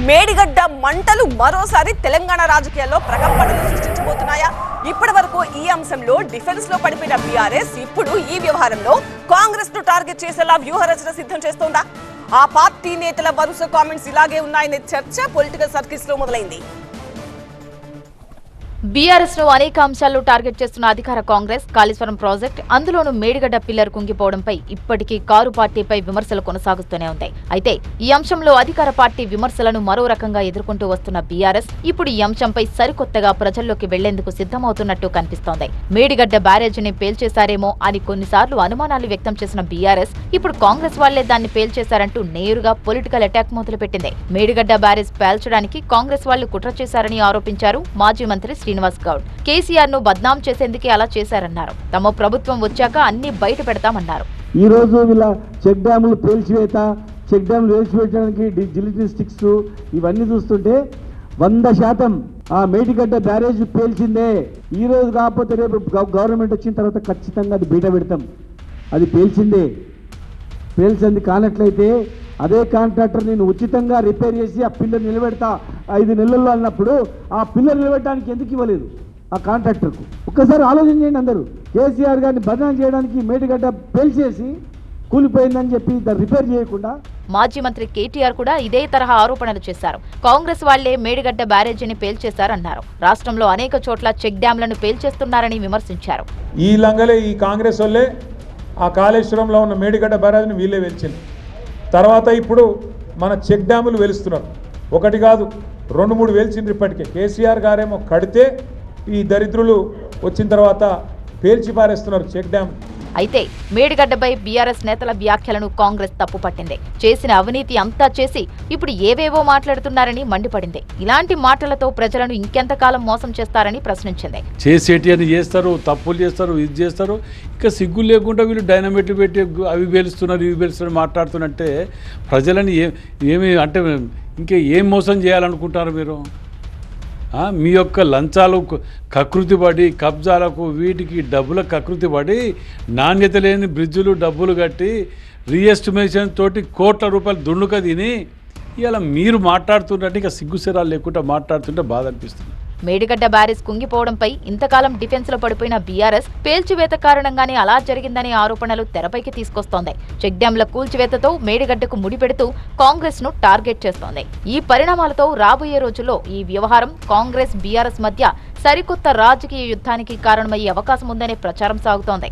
మేడిగడ్డ మంటలు మరోసారి తెలంగాణ రాజకీయాల్లో ప్రకంపనలు సృష్టించబోతున్నాయా? ఇప్పటి వరకు ఈ అంశంలో డిఫెన్స్ లో పడిపోయిన బీఆర్ఎస్ ఇప్పుడు ఈ వ్యవహారంలో కాంగ్రెస్ ను టార్గెట్ చేసేలా వ్యూహరచన సిద్ధం చేస్తోందా? ఆ పార్టీ నేతల వరుస కామెంట్స్ ఇలాగే ఉన్నాయనే చర్చ పొలిటికల్ సర్కిల్స్ లో మొదలైంది. బీఆర్ఎస్ లో అనేక అంశాల్లో టార్గెట్ చేస్తున్న అధికార కాంగ్రెస్ కాళేశ్వరం ప్రాజెక్ట్, అందులోనూ మేడిగడ్డ పిల్లర్ కుంగిపోవడంపై ఇప్పటికీ కారు పార్టీపై విమర్శలు కొనసాగుతూనే ఉంటాయి. అయితే ఈ అంశంలో అధికార పార్టీ విమర్శలను మరో రకంగా ఎదుర్కొంటూ వస్తున్న బీఆర్ఎస్ ఇప్పుడు ఈ అంశంపై సరికొత్తగా ప్రజల్లోకి వెళ్లేందుకు సిద్ధమవుతున్నట్టు కనిపిస్తోంది. మేడిగడ్డ బ్యారేజీని పేల్చేశారేమో అని కొన్నిసార్లు అనుమానాలు వ్యక్తం చేసిన బీఆర్ఎస్ ఇప్పుడు కాంగ్రెస్ వాళ్లే దాన్ని పేల్చేశారంటూ నేరుగా పొలిటికల్ అటాక్ మొదలుపెట్టింది. మేడిగడ్డ బ్యారేజ్ పేల్చడానికి కాంగ్రెస్ వాళ్లు కుట్ర చేశారని ఆరోపించారు మాజీ మంత్రి శ్రీనివాస్ గౌడ్. కేసీఆర్ ను బద్నాం చేసేందుకే అలా చేశారన్నారు. తమ ప్రభుత్వం వచ్చాక అన్ని బయట పెడతామన్నారు. ఈ రోజు వీళ్ళ చెక్ డ్యాములు పేల్చివేత, చెక్ డ్యాములు పేల్చివేయడానికి జిలిటరీ స్టిక్స్ ఇవన్నీ చూస్తుంటే 100% ఆ మేడిగడ్డ బ్యారేజ్ పేల్చిందే. ఈ రోజు కాకపోతే రేపు గవర్నమెంట్ వచ్చిన తర్వాత ఖచ్చితంగా అది బయట పెడతాం. అది పేల్చిందే. పేల్చింది కానట్లయితే అదే కాంట్రాక్టర్ నేను ఉచితంగా రిపేర్ చేసి ఆ పిల్లర్ నిలబెడతా 5 నెలల్లో అన్నప్పుడు ఆ పిల్లర్ నిలబెట్టడానికి ఎందుకు ఇవ్వలేదు ఆ కాంట్రాక్టర్కు? ఒక్కసారి ఆలోచన చేయండి అందరూ. కేసీఆర్ గారిని బదనాం చేయడానికి మేడిగడ్డ పేల్చేసి కూలిపోయిందని చెప్పి దాన్ని రిపేర్ చేయకుండా. మాజీ మంత్రి కేటీఆర్ కూడా ఇదే తరహా ఆరోపణలు చేశారు. కాంగ్రెస్ వాళ్లే మేడిగడ్డ బ్యారేజీని పేల్చేశారన్నారు. రాష్ట్రంలో అనేక చోట్ల చెక్ డ్యాంలను పేల్చేస్తున్నారని విమర్శించారు. ఈ లంగలే ఈ కాంగ్రెస్ వాళ్ళే ఆ కాళేశ్వరంలో ఉన్న మేడిగడ్డ బ్యారేజ్ని వీళ్ళే వెలిచింది. తర్వాత ఇప్పుడు మన చెక్ డ్యాములు వెలుస్తున్నారు. ఒకటి కాదు 2-3 వెలిచిండ్రు ఇప్పటికే. కేసీఆర్ గారేమో కడితే ఈ దరిద్రులు వచ్చిన తర్వాత పేల్చి పారేస్తున్నారు చెక్ డ్యామ్. అయితే మేడిగడ్డపై బీఆర్ఎస్ నేతల వ్యాఖ్యలను కాంగ్రెస్ తప్పుపట్టింది. చేసిన అవినీతి అంతా చేసి ఇప్పుడు ఏవేవో మాట్లాడుతున్నారని మండిపడింది. ఇలాంటి మాటలతో ప్రజలను ఇంకెంతకాలం మోసం చేస్తారని ప్రశ్నించింది. చేసేటి అని చేస్తారు, తప్పులు చేస్తారు, ఇది చేస్తారు. ఇంకా సిగ్గు లేకుండా వీళ్ళు డైనమిట్లు పెట్టి అవి పేలుస్తున్నారు, ఇవి పేలుస్తున్నారు మాట్లాడుతున్నట్టే ప్రజలని ఏమి అంటే ఇంకా ఏం మోసం చేయాలనుకుంటారు మీరు? మీ యొక్క లంచాలు కకృతి పడి, కబ్జాలకు వీటికి డబ్బుల కకృతి పడి, నాణ్యత లేని బ్రిడ్జులు డబ్బులు కట్టి రీఎస్టిమేషన్ తోటి కోట్ల రూపాయలు దుండుక తిని ఇలా మీరు మాట్లాడుతుంటే ఇక సిగ్గుసిరాలు లేకుండా మాట్లాడుతుంటే బాధ అనిపిస్తుంది. మేడిగడ్డ బ్యారేజ్ కుంగిపోవడంపై ఇంతకాలం డిఫెన్స్ లో పడిపోయిన బీఆర్ఎస్ పేల్చివేత కారణంగానే అలా జరిగిందనే ఆరోపణలు తెరపైకి తీసుకొస్తోంది. చెక్ డ్యాంల కూల్చివేతతో మేడిగడ్డకు ముడిపెడుతూ కాంగ్రెస్ ను టార్గెట్ చేస్తోంది. ఈ పరిణామాలతో రాబోయే రోజుల్లో ఈ వ్యవహారం కాంగ్రెస్ బీఆర్ఎస్ మధ్య సరికొత్త రాజకీయ యుద్ధానికి కారణమయ్యే అవకాశం ఉందనే ప్రచారం సాగుతోంది.